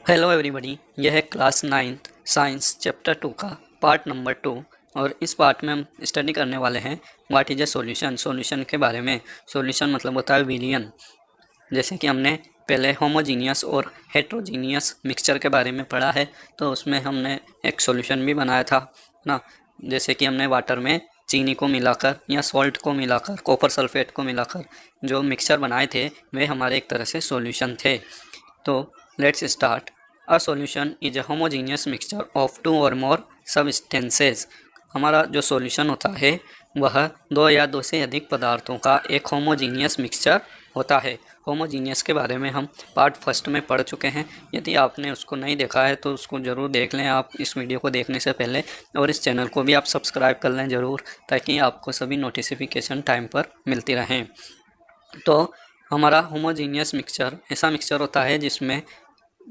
Hello everybody, यह है class 9th science chapter 2 का पार्ट नंबर 2। और इस पार्ट में हम स्टडी करने वाले हैं what is a solution. Solution के बारे में। सॉल्यूशन मतलब होता है विलियन। जैसे कि हमने पहले होमोजीनियस और हेट्रोजीनियस मिक्सचर के बारे में पढ़ा है, तो उसमें हमने एक सॉल्यूशन भी बनाया था ना। जैसे कि हमने वाटर में चीनी को मिलाकर या सॉल्ट को मिलाकर, कॉपर सल्फेट को मिलाकर जो मिक्सचर बनाए थे वे हमारे एक तरह से सॉल्यूशन थे। तो let's start. A solution is a homogeneous mixture of two or more substances. हमारा जो सॉल्यूशन होता है वह दो या दो से अधिक पदार्थों का एक होमोजीनियस मिक्सचर होता है। होमोजीनियस के बारे में हम पार्ट फर्स्ट में पढ़ चुके हैं। यदि आपने उसको नहीं देखा है तो उसको ज़रूर देख लें आप इस वीडियो को देखने से पहले, और इस चैनल को भी आप सब्सक्राइब कर लें ज़रूर, ताकि आपको सभी नोटिफिकेशन टाइम पर मिलती रहें। तो हमारा होमोजीनियस मिक्सचर ऐसा मिक्सचर होता है जिसमें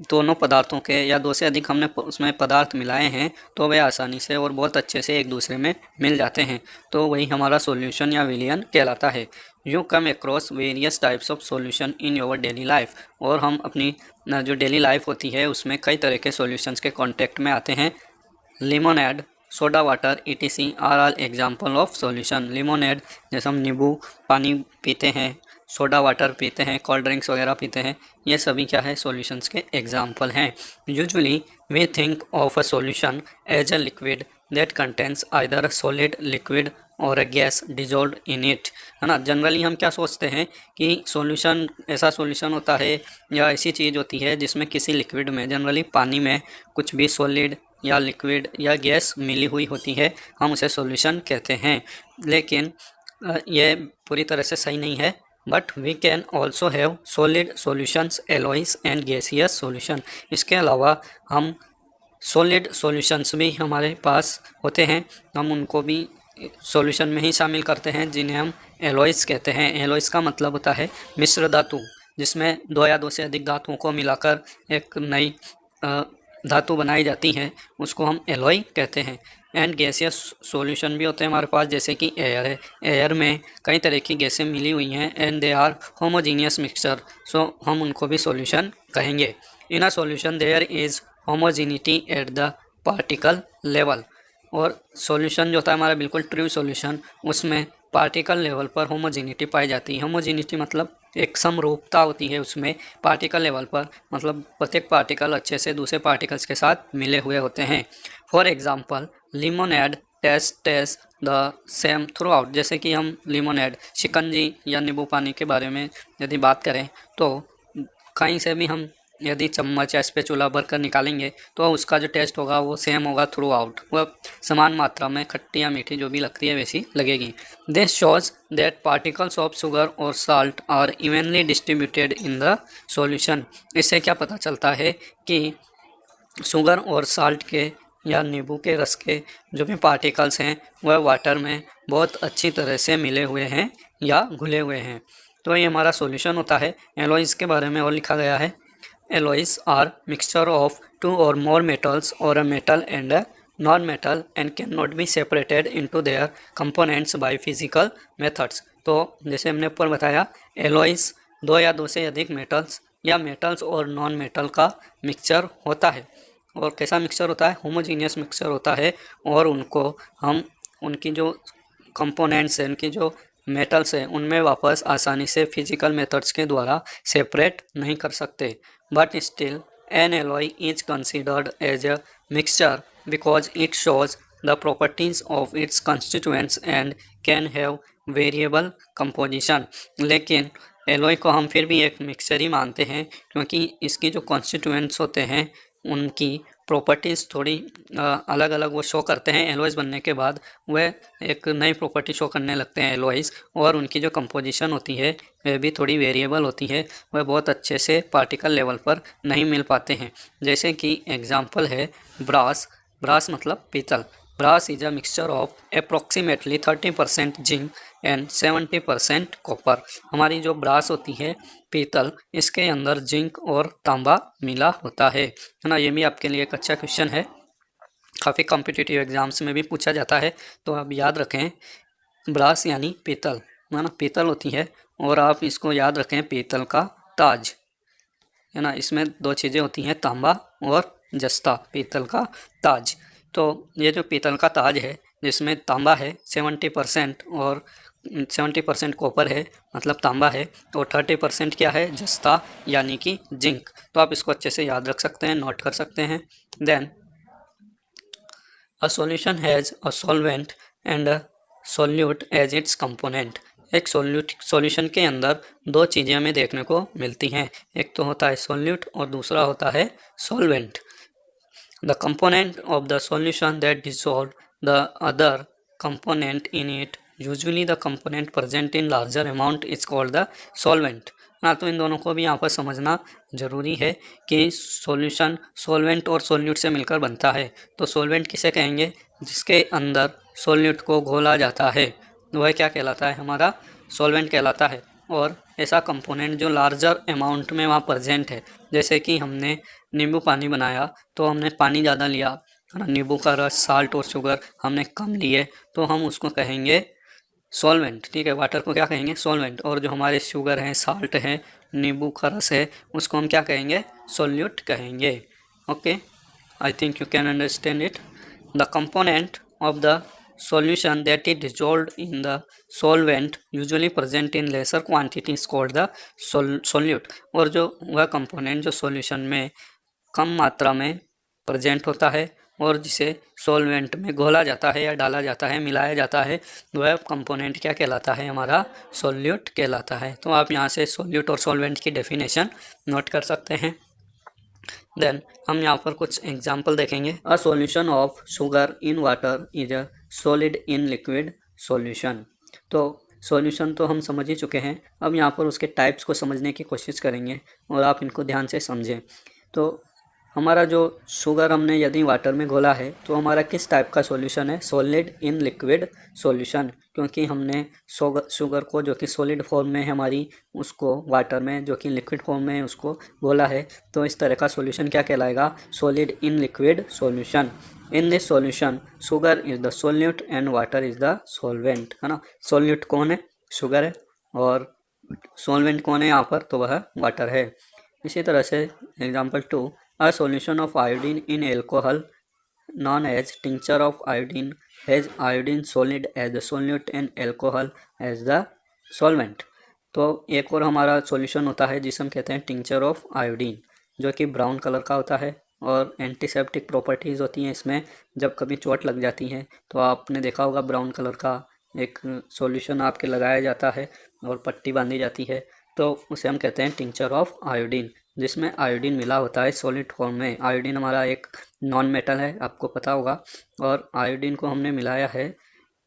दोनों पदार्थों के या दो से अधिक हमने उसमें पदार्थ मिलाए हैं, तो वे आसानी से और बहुत अच्छे से एक दूसरे में मिल जाते हैं। तो वही हमारा सॉल्यूशन या विलियन कहलाता है। You come across various types of solution in your daily life. और हम अपनी जो डेली लाइफ होती है उसमें कई तरह के सॉल्यूशंस के कांटेक्ट में आते हैं। Lemonade, soda water etc are all example of solution. Lemonade जैसे हम नींबू पानी पीते हैं, सोडा वाटर पीते हैं, कोल्ड ड्रिंक्स वगैरह पीते हैं, ये सभी क्या है सॉल्यूशंस के एग्जाम्पल हैं। Usually we think of a solution as a liquid that contains either a solid liquid or a gas dissolve in it, है ना। जनरली हम क्या सोचते हैं कि सॉल्यूशन ऐसा सॉल्यूशन होता है या ऐसी चीज़ होती है जिसमें किसी लिक्विड में, जनरली पानी में, कुछ भी सॉलिड या लिक्विड या गैस मिली हुई होती है, हम उसे सॉल्यूशन कहते हैं। लेकिन यह पूरी तरह से सही नहीं है। But we can also have solid solutions, alloys and gaseous solution. इसके अलावा हम सॉलिड सॉल्यूशंस भी हमारे पास होते हैं, हम उनको भी सॉल्यूशन में ही शामिल करते हैं, जिन्हें हम एलॉयस कहते हैं। एलॉयस का मतलब होता है मिश्र धातु, जिसमें दो या दो से अधिक धातुओं को मिलाकर एक नई धातु बनाई जाती है, उसको हम एलॉय कहते हैं। एंड गैसियस सॉल्यूशन भी होते हैं हमारे पास, जैसे कि एयर है। एयर में कई तरह की गैसें मिली हुई हैं and they are homogeneous mixture, so हम उनको भी सॉल्यूशन कहेंगे। In a solution there is homogeneity at the particle level. और सॉल्यूशन जो होता है हमारा बिल्कुल ट्रू सॉल्यूशन, उसमें पार्टिकल लेवल पर होमोजीनिटी पाई जाती है। होमोजीनिटी मतलब एक समरूपता होती है उसमें पार्टिकल लेवल पर, मतलब प्रत्येक पार्टिकल अच्छे से दूसरे पार्टिकल्स के साथ मिले हुए होते हैं। For example lemonade taste the same throughout. जैसे कि हम लेमोनेड, शिकंजी या नींबू पानी के बारे में यदि बात करें तो कहीं से भी हम यदि चम्मच या स्पैचुला भर कर निकालेंगे तो उसका जो टेस्ट होगा वो सेम होगा थ्रू आउट, वह समान मात्रा में खट्टी या मीठी जो भी लगती है वैसी लगेगी। This shows that particles of sugar or salt are evenly distributed in the solution. इससे क्या पता चलता है कि शुगर और साल्ट के या नींबू के रस के जो भी पार्टिकल्स हैं वह वाटर में बहुत अच्छी तरह से मिले हुए हैं या घुले हुए हैं। तो ये हमारा सॉल्यूशन होता है। एलॉयज़ के बारे में और लिखा गया है, alloys are mixture of two or more metals or a metal and a non metal and can not be separated into their components by physical methods. तो जैसे हमने ऊपर बताया, एलॉयज़ दो या दो से अधिक मेटल्स या मेटल्स और नॉन मेटल का मिक्सचर होता है। और कैसा मिक्सचर होता है? होमोजीनियस मिक्सचर होता है। और उनको हम उनकी जो कंपोनेंट्स हैं, उनकी जो मेटल्स हैं, उनमें वापस आसानी से फिजिकल मेथड्स के द्वारा सेपरेट नहीं कर सकते। But still an alloy is considered as a mixture because it shows the properties of its constituents and can have variable composition. लेकिन एलॉय को हम फिर भी एक मिक्सचर ही मानते हैं, क्योंकि इसकी जो कॉन्स्टिट्यूएंट्स होते हैं उनकी प्रॉपर्टीज़ थोड़ी अलग अलग वो शो करते हैं। एलॉयज़ बनने के बाद वह एक नई प्रॉपर्टी शो करने लगते हैं एलॉयज़, और उनकी जो कंपोजिशन होती है वह भी थोड़ी वेरिएबल होती है, वह बहुत अच्छे से पार्टिकल लेवल पर नहीं मिल पाते हैं। जैसे कि एग्जांपल है ब्रास। ब्रास मतलब पीतल। Brass is a mixture of approximately 30% zinc and 70% copper. हमारी जो ब्रास होती है पीतल, इसके अंदर जिंक और तांबा मिला होता है ना। ये भी आपके लिए एक अच्छा क्वेश्चन है, काफ़ी कॉम्पिटिटिव एग्जाम्स में भी पूछा जाता है। तो आप याद रखें, ब्रास यानी पीतल, है ना, पीतल होती है, और आप इसको याद रखें पीतल का ताज। है ना। इसमें दो चीज़ें होती हैं, तांबा और जस्ता, पीतल का ताज। तो ये जो पीतल का ताज है जिसमें तांबा है 70% और 70% कॉपर है मतलब तांबा है, और 30% क्या है, जस्ता यानी कि जिंक। तो आप इसको अच्छे से याद रख सकते हैं, नोट कर सकते हैं। Then a solution has a solvent and a solute as its component. एक सॉल्यूशन के अंदर दो चीज़ें हमें देखने को मिलती हैं, एक तो होता है सोल्यूट और दूसरा होता है solvent. The component of the solution that dissolve the other component in it, usually the component present in larger amount is called the solvent। हाँ, तो इन दोनों को भी यहाँ पर समझना ज़रूरी है कि सॉल्यूशन सॉल्वेंट और सोल्यूट से मिलकर बनता है। तो सॉल्वेंट किसे कहेंगे, जिसके अंदर सोल्यूट को घोला जाता है, वह क्या कहलाता है, हमारा सॉल्वेंट कहलाता है। और ऐसा कंपोनेंट जो लार्जर अमाउंट में वहाँ प्रेजेंट है, जैसे कि हमने नींबू पानी बनाया तो हमने पानी ज़्यादा लिया, है ना, नींबू का रस, साल्ट और शुगर हमने कम लिए, तो हम उसको कहेंगे सॉल्वेंट। ठीक है, वाटर को क्या कहेंगे, सॉल्वेंट। और जो हमारे शुगर हैं, साल्ट है, नींबू का रस है, उसको हम क्या कहेंगे, सोल्यूट कहेंगे। Okay, I think you can understand it. The component of the solution that is dissolved in the solvent usually present in lesser quantity is called the solute। और जो वह कंपोनेंट जो सॉल्यूशन में कम मात्रा में प्रेजेंट होता है और जिसे सॉल्वेंट में घोला जाता है या डाला जाता है, मिलाया जाता है, वह कंपोनेंट क्या कहलाता है, हमारा सोल्यूट कहलाता है। तो आप यहाँ से सोल्यूट और सॉल्वेंट की डेफिनेशन नोट कर सकते हैं। देन हम यहाँ पर कुछ एग्जाम्पल देखेंगे। A solution of sugar in water is a solid in liquid solution. तो सॉल्यूशन तो हम समझ ही चुके हैं, अब यहाँ पर उसके टाइप्स को समझने की कोशिश करेंगे और आप इनको ध्यान से समझें। तो हमारा जो शुगर हमने यदि वाटर में घोला है तो हमारा किस टाइप का सॉल्यूशन है, सॉलिड इन लिक्विड सॉल्यूशन, क्योंकि हमने शुगर को जो कि सॉलिड फॉर्म में है हमारी, उसको वाटर में जो कि लिक्विड फॉर्म में है उसको घोला है। तो इस तरह का सॉल्यूशन क्या कहलाएगा, solid in liquid solution. In this solution sugar is the solute and water is the solvent, है ना। सोल्यूट कौन है, शुगर है, और सॉल्वेंट कौन है यहाँ पर, तो वह वाटर है। इसी तरह से example 2, a solution of iodine in alcohol known as tincture of iodine has iodine solid as the solute and alcohol as the solvent। तो एक और हमारा सॉल्यूशन होता है जिसे हम कहते हैं टिंचर ऑफ आयोडीन, जो कि ब्राउन कलर का होता है और एंटीसेप्टिक प्रॉपर्टीज़ होती हैं इसमें। जब कभी चोट लग जाती है तो आपने देखा होगा ब्राउन कलर का एक सॉल्यूशन आपके लगाया जाता है और पट्टी बांधी जाती है, तो उसे हम कहते हैं टिंचर ऑफ आयोडीन, जिसमें आयोडीन मिला होता है सॉलिड फॉर्म में। आयोडीन हमारा एक नॉन मेटल है, आपको पता होगा, और आयोडीन को हमने मिलाया है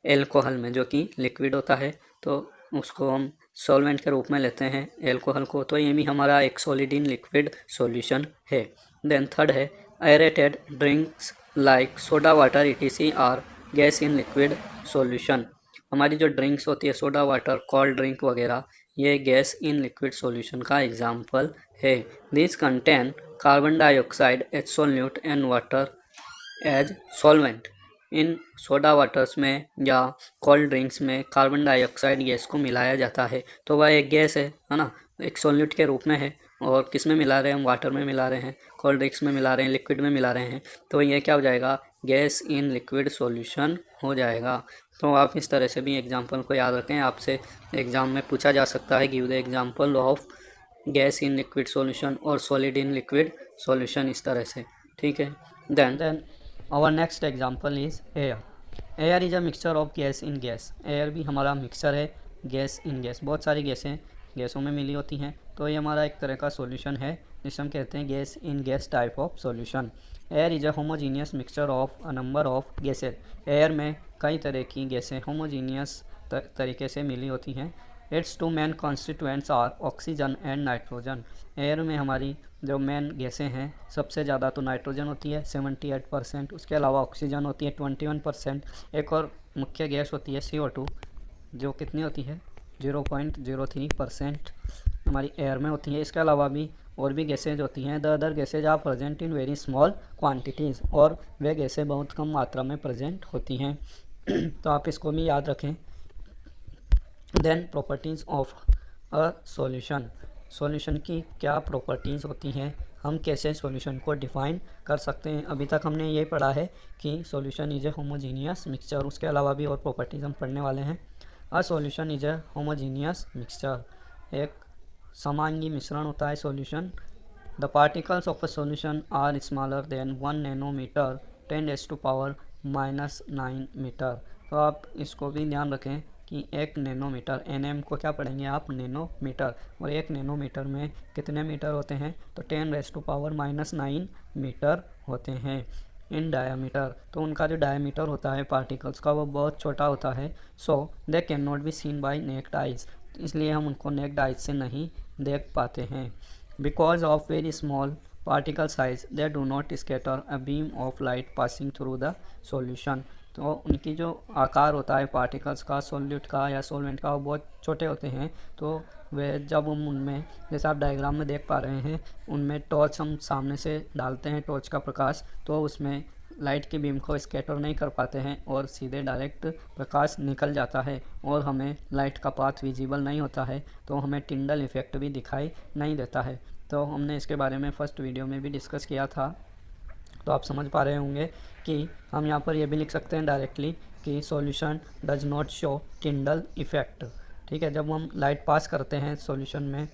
एल्कोहल में जो कि लिक्विड होता है, तो उसको हम सॉल्वेंट के रूप में लेते हैं एल्कोहल को। तो ये भी हमारा एक सॉलिड इन लिक्विड सॉल्यूशन है। देन थर्ड है aerated drinks like soda water ETC are gas in liquid solution. हमारी जो ड्रिंक्स होती है, सोडा वाटर, कोल्ड ड्रिंक वगैरह, ये गैस इन लिक्विड सॉल्यूशन का एग्जाम्पल है। This contain carbon dioxide as solute and water as solvent. इन soda waters में या कोल्ड ड्रिंक्स में कार्बन डाइऑक्साइड गैस को मिलाया जाता है, तो वह एक गैस है ना, एक सॉल्यूट के रूप में है। और किस में मिला रहे हैं हम, वाटर में मिला रहे हैं, कोल्ड ड्रिंक्स में मिला रहे हैं, लिक्विड में मिला रहे हैं, तो ये क्या हो जाएगा, गैस इन लिक्विड सॉल्यूशन हो जाएगा। तो आप इस तरह से भी एग्जाम्पल को याद रखें, आपसे एग्जाम में पूछा जा सकता है, give the example of gas in liquid solution और सॉलिड इन लिक्विड सॉल्यूशन, इस तरह से, ठीक है। Then our next example is air. Air is a mixture of gas in gas. Air भी हमारा मिक्सचर है गैस इन गैस, बहुत सारी गैसें गैसों में मिली होती हैं, तो ये हमारा एक तरह का सॉल्यूशन है जिसे हम कहते हैं gas in gas type of solution. Air is a homogeneous mixture of a number of gases. Air में कई तरह की गैसें होमोजीनियस तरीके से मिली होती हैं। Its two main constituents are oxygen and nitrogen. Air में हमारी जो मेन गैसें हैं, सबसे ज़्यादा तो नाइट्रोजन होती है 78%, उसके अलावा ऑक्सीजन होती है 21%, एक और मुख्य गैस होती है CO2 जो कितनी होती है 0.03% हमारी एयर में होती है। इसके अलावा भी और भी गैसेज होती हैं। The other gases are present in very small quantities, और वे गैसें बहुत कम मात्रा में प्रेजेंट होती हैं। तो आप इसको भी याद रखें। Then properties of a solution. Solution की क्या प्रॉपर्टीज़ होती हैं, हम कैसे सॉल्यूशन को डिफ़ाइन कर सकते हैं। अभी तक हमने ये पढ़ा है कि solution is a homogeneous mixture, उसके अलावा भी और प्रॉपर्टीज़ हम पढ़ने वाले हैं। A solution is a homogeneous mixture, एक समांगी मिश्रण होता है solution. The particles of a solution are smaller than 1 nanometre 10⁻⁻⁹ metre. तो आप इसको भी ध्यान रखें कि 1 नैनोमीटर, एन को क्या पढ़ेंगे आप, नैनोमीटर, और 1 नैनोमीटर में कितने मीटर होते हैं, तो 10⁻⁹ मीटर होते हैं इन डायामीटर। तो उनका जो डायामीटर होता है पार्टिकल्स का वो बहुत छोटा होता है। So they can not be seen by naked eyes, इसलिए हम उनको नेक्ड आइज से नहीं देख पाते हैं। Because of very small particle size they do not scatter a beam of light passing through the solution। तो उनकी जो आकार होता है पार्टिकल्स का, सॉल्यूट का या सॉल्वेंट का, वो बहुत छोटे होते हैं। तो वे जब हम उनमें, जैसे आप डायग्राम में देख पा रहे हैं, उनमें टॉर्च हम सामने से डालते हैं, टॉर्च का प्रकाश, तो उसमें लाइट की बीम को स्कैटर नहीं कर पाते हैं और सीधे डायरेक्ट प्रकाश निकल जाता है और हमें लाइट का पाथ विजिबल नहीं होता है, तो हमें टिंडल इफ़ेक्ट भी दिखाई नहीं देता है। तो हमने इसके बारे में फर्स्ट वीडियो में भी डिस्कस किया था, तो आप समझ पा रहे होंगे कि हम यहाँ पर ये भी लिख सकते हैं डायरेक्टली कि solution does not show टिंडल effect. ठीक है, जब हम लाइट पास करते हैं सॉल्यूशन में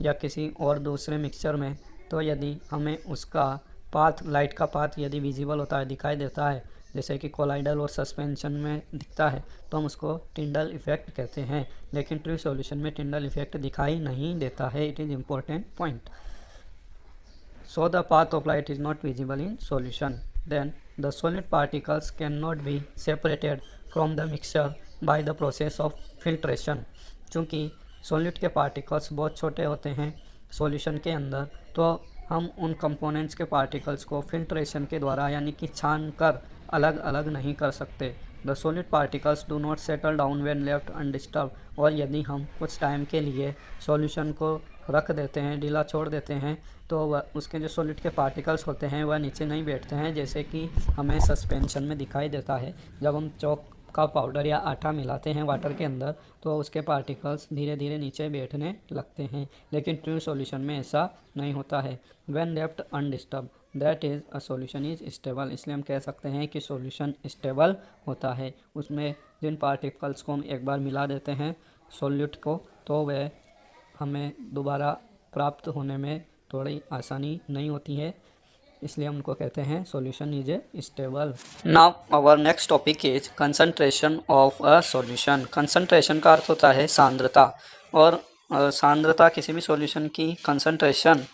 या किसी और दूसरे मिक्सचर में, तो यदि हमें उसका पाथ, लाइट का पाथ यदि विजिबल होता है, दिखाई देता है, जैसे कि कोलाइडल और सस्पेंशन में दिखता है, तो हम उसको टिंडल इफ़ेक्ट कहते हैं। लेकिन ट्रू सॉल्यूशन में टिंडल इफ़ेक्ट दिखाई नहीं देता है। It is important point. So the path of light is not visible in solution. Then the solid particles cannot be separated from the mixture by the process of filtration। चूँकि solute के particles बहुत छोटे होते हैं solution के अंदर, तो हम उन कंपोनेंट्स के पार्टिकल्स को फिल्ट्रेशन के द्वारा यानी कि छान कर अलग अलग नहीं कर सकते। The solid particles do not settle down when left undisturb. और यदि हम कुछ टाइम के लिए सॉल्यूशन को रख देते हैं, ढीला छोड़ देते हैं, तो वह उसके जो सॉलिड के पार्टिकल्स होते हैं वह नीचे नहीं बैठते हैं, जैसे कि हमें सस्पेंशन में दिखाई देता है। जब हम चौक का पाउडर या आटा मिलाते हैं वाटर के अंदर, तो उसके पार्टिकल्स धीरे धीरे नीचे बैठने लगते हैं। लेकिन ट्रू सॉल्यूशन में ऐसा नहीं होता है। When left undisturb that is a solution is stable. इसलिए हम कह सकते हैं कि सॉल्यूशन स्टेबल होता है। उसमें जिन पार्टिकल्स को हम एक बार मिला देते हैं सॉल्यूट को, तो वह हमें दोबारा प्राप्त होने में थोड़ी आसानी नहीं होती है, इसलिए हम उनको कहते हैं solution is a stable. Now our next topic is concentration of a solution. Concentration का अर्थ होता है सांद्रता, और सांद्रता किसी भी सॉल्यूशन की कंसंट्रेशन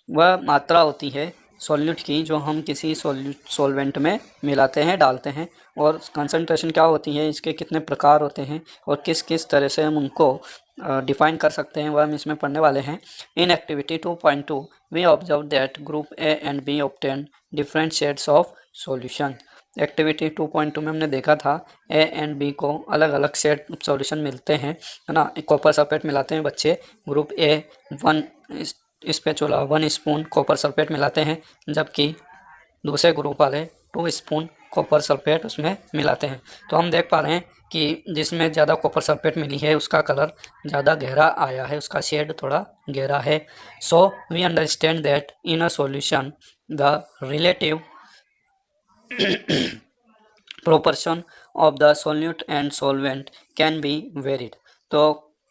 वह मात्रा होती है सॉल्यूट की जो हम किसी सॉल्वेंट में मिलाते हैं, डालते हैं। और कंसंट्रेशन क्या होती है, इसके कितने प्रकार होते हैं और किस किस तरह से हम उनको डिफाइन कर सकते हैं, वह हम इसमें पढ़ने वाले हैं। In activity 2.2 we observe that group A and B obtain different shades of solution. Activity 2.2 में हमने देखा था ए एंड बी को अलग अलग शेड सॉल्यूशन मिलते हैं, है ना। कॉपर सल्फेट मिलाते हैं बच्चे, group A 1 spatula 1 spoon copper sulphate मिलाते हैं, जबकि दूसरे ग्रुप वाले 2 स्पून कॉपर सल्फेट उसमें मिलाते हैं। तो हम देख पा रहे हैं कि जिसमें ज़्यादा कॉपर सल्फेट मिली है उसका कलर ज़्यादा गहरा आया है, उसका शेड थोड़ा गहरा है। So we understand that in a solution the relative proportion of the solute and solvent can be varied। तो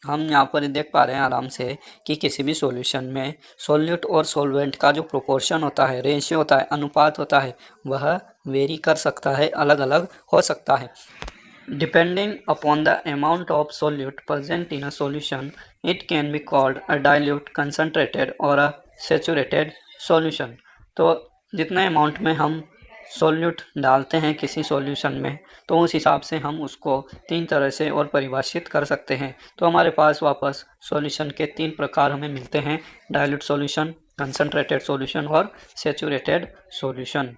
हम यहाँ पर देख पा रहे हैं आराम से कि किसी भी सॉल्यूशन में सॉल्यूट और सॉल्वेंट का जो प्रोपोर्शन होता है, रेशियो होता है, अनुपात होता है, वह वेरी कर सकता है, अलग अलग हो सकता है। Depending upon the amount of solute present in a solution it can be called a dilute, concentrated और अ सैचुरेटेड सॉल्यूशन। तो जितने अमाउंट में हम सॉल्यूट डालते हैं किसी सॉल्यूशन में, तो उस हिसाब से हम उसको 3 तरह से और परिभाषित कर सकते हैं। तो हमारे पास वापस सॉल्यूशन के 3 प्रकार हमें मिलते हैं, डाइल्यूट सॉल्यूशन, कंसनट्रेटेड सॉल्यूशन और सैचुरेटेड सॉल्यूशन।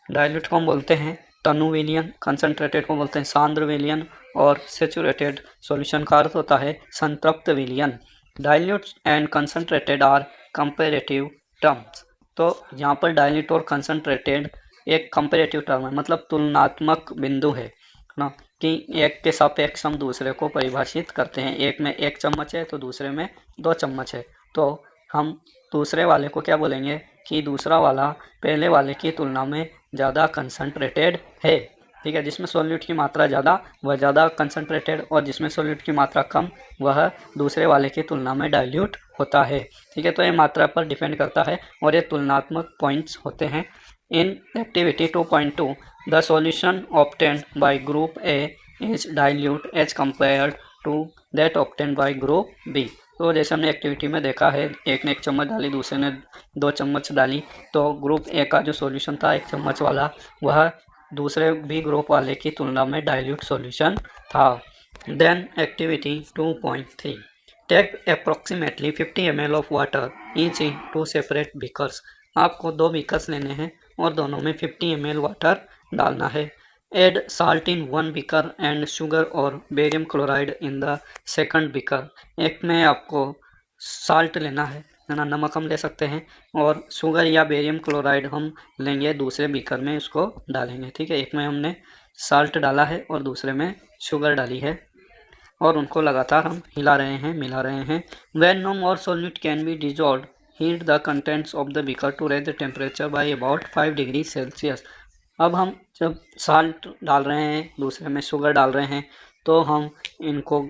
डाइल्यूट को हम बोलते हैं तनु विलयन, कंसनट्रेटेड को बोलते हैं सांद्र विलयन, और सैचुरेटेड सॉल्यूशन का अर्थ होता है संतृप्त विलयन। Dilute and concentrated are comparative terms. तो यहाँ पर डाइल्यूट और कंसनट्रेटेड एक कंपैरेटिव टर्म है, मतलब तुलनात्मक बिंदु है ना। कि एक के सापेक्ष हम दूसरे को परिभाषित करते हैं। एक में 1 चम्मच है तो दूसरे में 2 चम्मच है, तो हम दूसरे वाले को क्या बोलेंगे कि दूसरा वाला पहले वाले की तुलना में ज़्यादा कंसंट्रेटेड है। ठीक है, जिसमें सॉल्यूट की मात्रा ज़्यादा वह ज़्यादा कंसंट्रेटेड, और जिसमें सॉल्यूट की मात्रा कम वह दूसरे वाले की तुलना में डाइल्यूट होता है। ठीक है, तो ये मात्रा पर डिपेंड करता है और ये तुलनात्मक पॉइंट्स होते हैं। In activity 2.2 the solution obtained by group A is dilute as compared to that obtained by group B. तो जैसे हमने एक्टिविटी में देखा है, एक ने 1 चम्मच डाली, दूसरे ने 2 चम्मच डाली, तो ग्रुप ए का जो सॉल्यूशन था 1 चम्मच वाला वह दूसरे बी ग्रुप वाले की तुलना में डाइल्यूट सॉल्यूशन था। Then activity 2.3 take approximately 50 ml of water each in 2 separate beakers. आपको 2 बीकर्स लेने हैं और दोनों में 50 ml वाटर डालना है। Add salt in 1 beaker and sugar or barium chloride in the second beaker. एक में आपको साल्ट लेना है ना, नमक हम ले सकते हैं, और शुगर या बेरियम क्लोराइड हम लेंगे दूसरे बीकर में, उसको डालेंगे। ठीक है, एक में हमने साल्ट डाला है और दूसरे में शुगर डाली है, और उनको लगातार हम हिला रहे हैं, मिला रहे हैं। When no more solute can be dissolved, heat the contents of the beaker to raise the temperature by about 5 degree Celsius. अब हम जब साल्ट डाल रहे हैं, दूसरे में शुगर डाल रहे हैं, तो हम इनको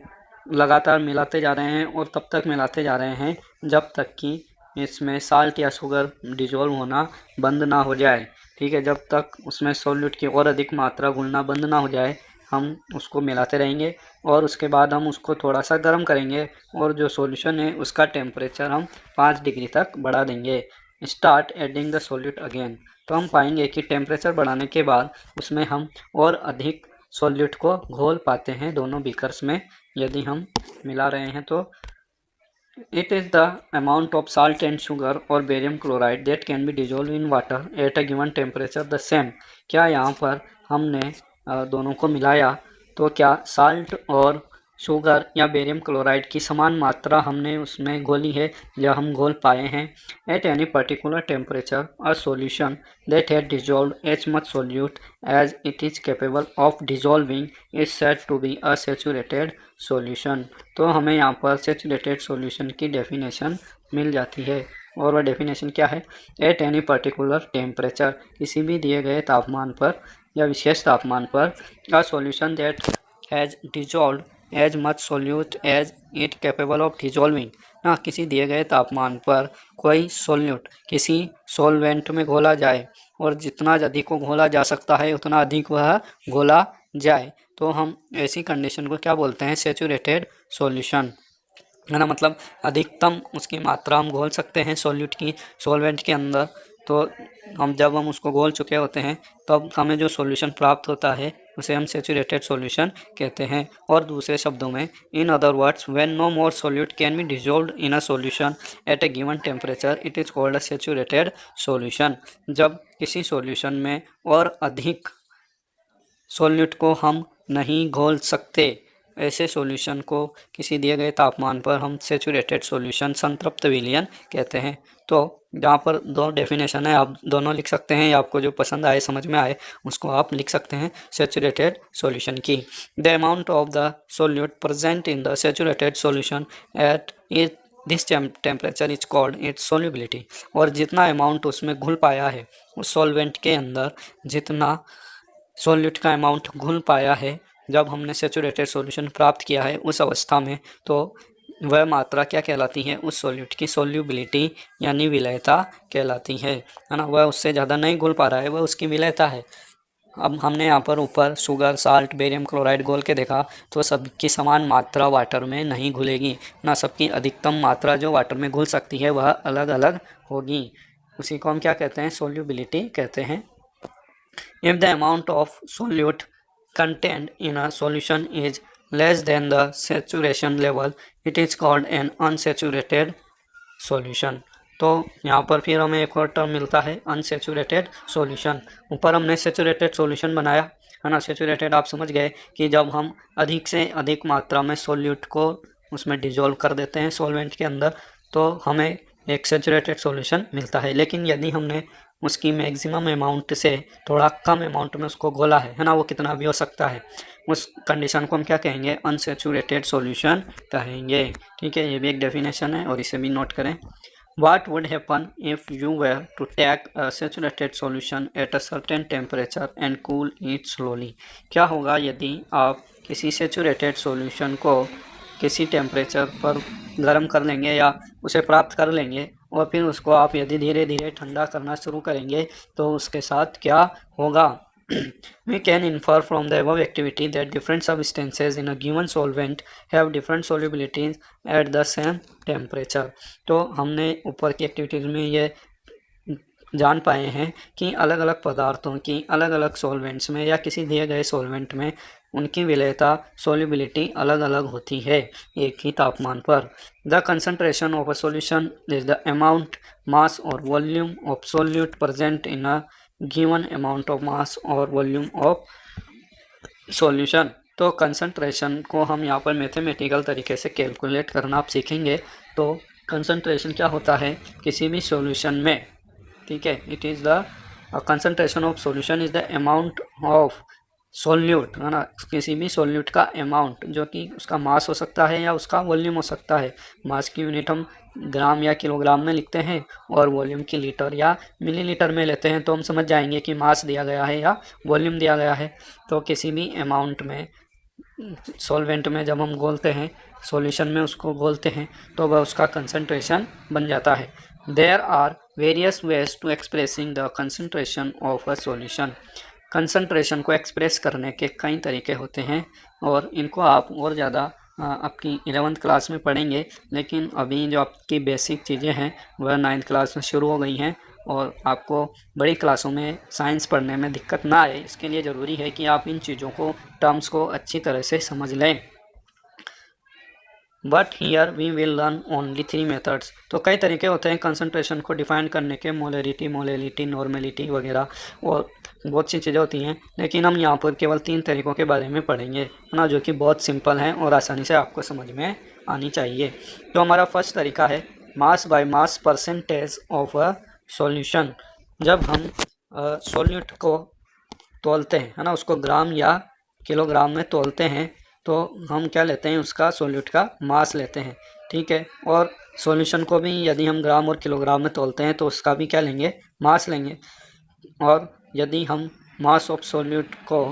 लगातार मिलाते जा रहे हैं और तब तक मिलाते जा रहे हैं जब तक कि इसमें साल्ट या शुगर डिजोल्व होना बंद ना हो जाए। ठीक है, जब तक उसमें सॉल्यूट की और अधिक मात्रा घुलना बंद ना हो जाए हम उसको मिलाते रहेंगे, और उसके बाद हम उसको थोड़ा सा गर्म करेंगे और जो सॉल्यूशन है उसका टेम्परेचर हम 5 डिग्री तक बढ़ा देंगे। Start adding the solute again. तो हम पाएंगे कि टेम्परेचर बढ़ाने के बाद उसमें हम और अधिक सॉल्यूट को घोल पाते हैं दोनों बीकर्स में, यदि हम मिला रहे हैं तो। It is the amount of salt and sugar or barium chloride that can be dissolve in water at a given temperature the same. क्या यहाँ पर हमने दोनों को मिलाया तो क्या साल्ट और शुगर या बेरियम क्लोराइड की समान मात्रा हमने उसमें घोली है या हम घोल पाए हैं। At any particular temperature a solution that had dissolved as much solute as it is capable of dissolving is said to be a saturated solution. तो हमें यहाँ पर सैचुरेटेड सॉल्यूशन की डेफिनेशन मिल जाती है, और वह डेफिनेशन क्या है? एट एनी पर्टिकुलर टेम्परेचर, किसी भी दिए गए तापमान पर या विशेष तापमान पर, a solution that has dissolved as much solute as it capable of dissolving. ना, किसी दिए गए तापमान पर कोई सोल्यूट किसी सॉल्वेंट में घोला जाए और जितना अधिक को घोला जा सकता है उतना अधिक वह घोला जाए, तो हम ऐसी कंडीशन को क्या बोलते हैं? सैचुरेटेड सॉल्यूशन, है ना। मतलब अधिकतम उसकी मात्रा हम घोल सकते हैं सॉल्यूट की सॉल्वेंट के अंदर। तो जब हम उसको घोल चुके होते हैं तब हमें जो सॉल्यूशन प्राप्त होता है उसे हम सैचुरेटेड सॉल्यूशन कहते हैं। और दूसरे शब्दों में, in other words, when no more solute can be dissolved in a solution at a given temperature it is called a saturated solution. जब किसी सॉल्यूशन में और अधिक सॉल्यूट को हम नहीं घोल सकते, ऐसे सॉल्यूशन को किसी दिए गए तापमान पर हम सैचुरेटेड सॉल्यूशन, संतृप्त विलयन कहते हैं। तो जहाँ पर 2 डेफिनेशन है, आप दोनों लिख सकते हैं, या आपको जो पसंद आए, समझ में आए, उसको आप लिख सकते हैं सैचुरेटेड सॉल्यूशन की। The amount of the solute present in the saturated solution at it this temperature is called its solubility. और जितना अमाउंट उसमें घुल पाया है उस सॉल्वेंट के अंदर, जितना सॉल्यूट का अमाउंट घुल पाया है जब हमने सैचुरेटेड सॉल्यूशन प्राप्त किया है उस अवस्था में, तो वह मात्रा क्या कहलाती है? उस सॉल्यूट की सॉल्युबिलिटी यानी विलयता कहलाती है ना। वह उससे ज़्यादा नहीं घुल पा रहा है, वह उसकी विलयता है। अब हमने यहाँ पर ऊपर शुगर, साल्ट, बेरियम क्लोराइड घोल के देखा तो सबकी समान मात्रा वाटर में नहीं घुलेगी ना, सबकी अधिकतम मात्रा जो वाटर में घुल सकती है वह अलग अलग होगी। उसी को हम क्या कहते हैं? सॉल्युबिलिटी कहते हैं। If the amount of solute contained in a solution is less than the saturation level, it is called an unsaturated solution। तो यहाँ पर फिर हमें एक और टर्म मिलता है, अनसेचुरेटेड सॉल्यूशन। ऊपर हमने सेचुरेटेड सॉल्यूशन बनाया, है ना। सेचुरेटेड आप समझ गए कि जब हम अधिक से अधिक मात्रा में सॉल्यूट को उसमें डिजोल्व कर देते हैं सॉल्वेंट के अंदर, तो हमें एक सेचुरेटेड सॉल्यूशन मिलता है। लेकिन यदि हमने उसकी मैक्सिमम अमाउंट से थोड़ा कम अमाउंट में उसको घोला है ना, वो कितना भी हो सकता है, उस कंडीशन को हम क्या कहेंगे, अनसैचुरेटेड सॉल्यूशन कहेंगे। ठीक है, ये भी एक डेफिनेशन है और इसे भी नोट करें। What would happen if you were to take a saturated solution at a certain temperature and cool it slowly? क्या होगा यदि आप किसी सैचुरेटेड सॉल्यूशन को किसी टेम्परेचर पर गर्म कर लेंगे या उसे प्राप्त कर लेंगे और फिर उसको आप यदि धीरे धीरे ठंडा करना शुरू करेंगे तो उसके साथ क्या होगा। We can infer from the above activity that different substances in a given solvent have different solubilities at the same temperature। तो हमने ऊपर की एक्टिविटीज में ये जान पाए हैं कि अलग अलग पदार्थों की अलग अलग सॉल्वेंट्स में या किसी दिए गए सॉल्वेंट में उनकी विलेयता सोल्यूबिलिटी अलग अलग होती है एक ही तापमान पर। The concentration of a solution is the amount, mass or volume of solute present in a given amount of mass or volume of solution. तो कंसंट्रेशन को हम यहाँ पर मैथमेटिकल तरीके से कैलकुलेट करना आप सीखेंगे। तो कंसंट्रेशन क्या होता है किसी भी सॉल्यूशन में, ठीक है, it is the concentration of solution is the amount of solute, है ना, किसी भी सोल्यूट का अमाउंट जो कि उसका मास हो सकता है या उसका वॉल्यूम हो सकता है। मास की यूनिट हम ग्राम या किलोग्राम में लिखते हैं और वॉल्यूम की लीटर या मिलीलीटर में लेते हैं, तो हम समझ जाएंगे कि मास दिया गया है या वॉल्यूम दिया गया है। तो किसी भी अमाउंट में सॉल्वेंट में जब हम घोलते हैं, सॉल्यूशन में उसको घोलते हैं, तो वह उसका कंसंट्रेशन बन जाता है। There are various ways to expressing the concentration of a solution. Concentration को एक्सप्रेस करने के कई तरीके होते हैं और इनको आप और ज़्यादा आपकी 11th क्लास में पढ़ेंगे, लेकिन अभी जो आपकी बेसिक चीज़ें हैं वह 9th क्लास में शुरू हो गई हैं और आपको बड़ी क्लासों में साइंस पढ़ने में दिक्कत ना आए, इसके लिए ज़रूरी है कि आप इन चीज़ों को, टर्म्स को अच्छी तरह से समझ लें। But here we will learn only 3 methods. तो कई तरीके होते हैं कंसंट्रेशन को डिफाइन करने के, मोलरिटी, मोलेलिटी, नॉर्मेलिटी वगैरह, और बहुत सी चीज़ें होती हैं, लेकिन हम यहाँ पर केवल 3 तरीक़ों के बारे में पढ़ेंगे, है ना, जो कि बहुत सिंपल हैं और आसानी से आपको समझ में आनी चाहिए। तो हमारा फर्स्ट तरीका है मास by mass percentage of a solution. जब हम सॉल्यूट को तोलते हैं, है ना, उसको ग्राम या किलोग्राम में तोलते हैं, तो हम क्या लेते हैं, उसका सॉल्यूट का मास लेते हैं, ठीक है। और सॉल्यूशन को भी यदि हम ग्राम और किलोग्राम में तोलते हैं तो उसका भी क्या लेंगे, मास लेंगे। और यदि हम मास ऑफ सॉल्यूट को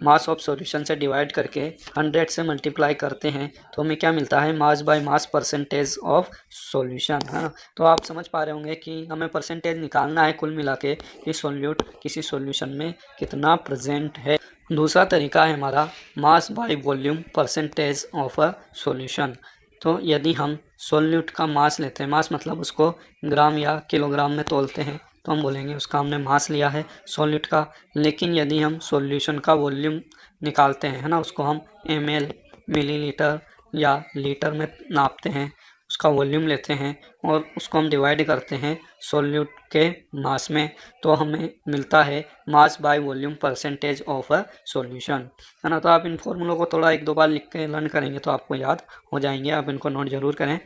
मास ऑफ सॉल्यूशन से डिवाइड करके 100 से मल्टीप्लाई करते हैं तो हमें क्या मिलता है, मास by mass percentage of solution, है ना। तो आप समझ पा रहे होंगे कि हमें परसेंटेज निकालना है कुल मिला के कि सॉल्यूट किसी सॉल्यूशन में कितना प्रेजेंट है। दूसरा तरीका है हमारा mass by volume percentage of a solution. तो यदि हम सॉल्यूट का मास लेते हैं, मास मतलब उसको ग्राम या किलोग्राम में तोलते हैं, तो हम बोलेंगे उसका हमने मास लिया है सॉल्यूट का। लेकिन यदि हम सॉल्यूशन का वॉल्यूम निकालते हैं, है ना, उसको हम ml, मिलीलीटर या लीटर में नापते हैं, उसका वॉल्यूम लेते हैं और उसको हम डिवाइड करते हैं सॉल्यूट के मास में, तो हमें मिलता है mass by volume percentage of a solution, है ना। तो आप इन फॉर्मूलों को थोड़ा 1-2 बार लिख के लर्न करेंगे तो आपको याद हो जाएंगे, आप इनको नोट जरूर करें।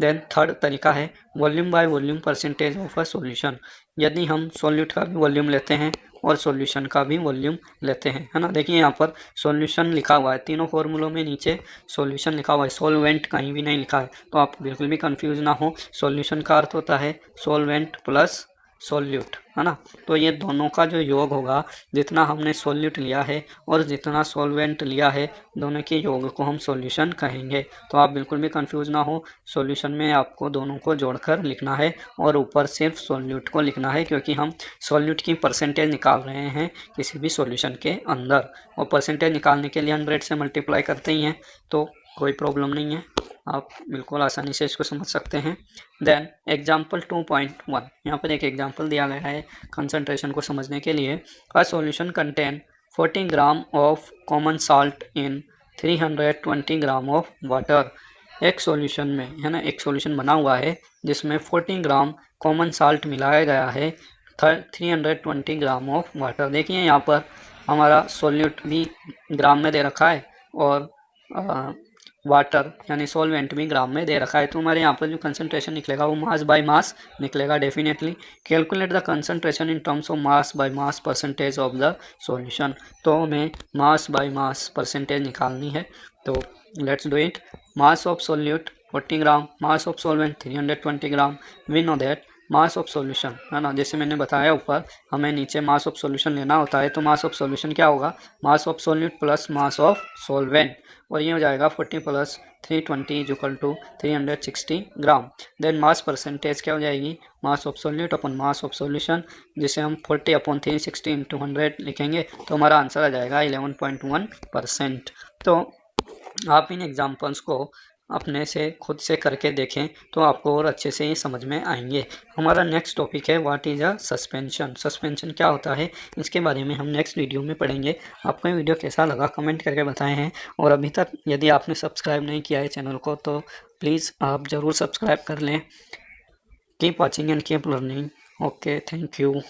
देन थर्ड तरीका है volume by volume percentage of a solution. यदि हम सॉल्यूट का भी वॉल्यूम लेते हैं और सॉल्यूशन का भी वॉल्यूम लेते हैं, है ना, देखिए यहाँ पर सॉल्यूशन लिखा हुआ है, तीनों फॉर्मूलों में नीचे सॉल्यूशन लिखा हुआ है, सॉल्वेंट कहीं भी नहीं लिखा है, तो आप बिल्कुल भी कंफ्यूज ना हो। सॉल्यूशन का अर्थ होता है सॉल्वेंट प्लस सॉल्यूट, है ना। तो ये दोनों का जो योग होगा, जितना हमने सॉल्यूट लिया है और जितना सॉल्वेंट लिया है, दोनों के योग को हम सॉल्यूशन कहेंगे। तो आप बिल्कुल भी कंफ्यूज ना हो, सॉल्यूशन में आपको दोनों को जोड़कर लिखना है और ऊपर सिर्फ सॉल्यूट को लिखना है, क्योंकि हम सॉल्यूट की परसेंटेज निकाल रहे हैं किसी भी सॉल्यूशन के अंदर, और परसेंटेज निकालने के लिए 100 से मल्टीप्लाई करते ही हैं, तो कोई प्रॉब्लम नहीं है, आप बिल्कुल आसानी से इसको समझ सकते हैं। देन एग्जाम्पल 2.1, यहाँ पर एक एग्जाम्पल दिया गया है कंसंट्रेशन को समझने के लिए। A solution contain 40 gram of common salt in 320 gram of water. एक सॉल्यूशन में, है ना, एक सॉल्यूशन बना हुआ है जिसमें 40 ग्राम कॉमन साल्ट मिलाया गया है 320 ग्राम ऑफ वाटर। देखिए यहाँ पर हमारा सॉल्यूट भी ग्राम में दे रखा है और वाटर यानी सॉल्वेंट भी ग्राम में दे रखा है, तो हमारे यहाँ पर जो कंसंट्रेशन निकलेगा वो मास बाय मास निकलेगा definitely. Calculate the concentration in terms of mass by mass percentage of the solution, तो हमें मास बाय मास परसेंटेज निकालनी है। तो let's do it. Mass of solute 40 gram, mass of solvent 320 gram. We know that mass of solution है ना, जैसे मैंने बताया ऊपर, हमें नीचे मास ऑफ सॉल्यूशन लेना होता है, तो मास ऑफ सॉल्यूशन क्या होगा, mass of solute plus mass of solvent, और ये हो जाएगा 40 plus 320 is equal to 360 gram. Then mass percentage क्या हो जाएगी, mass of solute upon mass of solution, जिसे हम 40 अपॉन 360 इंटू 100 लिखेंगे, तो हमारा आंसर आ जाएगा 11.1%। तो आप इन एग्जाम्पल्स को अपने से खुद से करके देखें तो आपको और अच्छे से ये समझ में आएंगे। हमारा नेक्स्ट टॉपिक है what is a suspension. Suspension क्या होता है, इसके बारे में हम नेक्स्ट वीडियो में पढ़ेंगे। आपको ये वीडियो कैसा लगा कमेंट करके बताएं हैं, और अभी तक यदि आपने सब्सक्राइब नहीं किया है चैनल को तो प्लीज़ आप ज़रूर सब्सक्राइब कर लें। Keep watching and keep learning. Okay, thank you.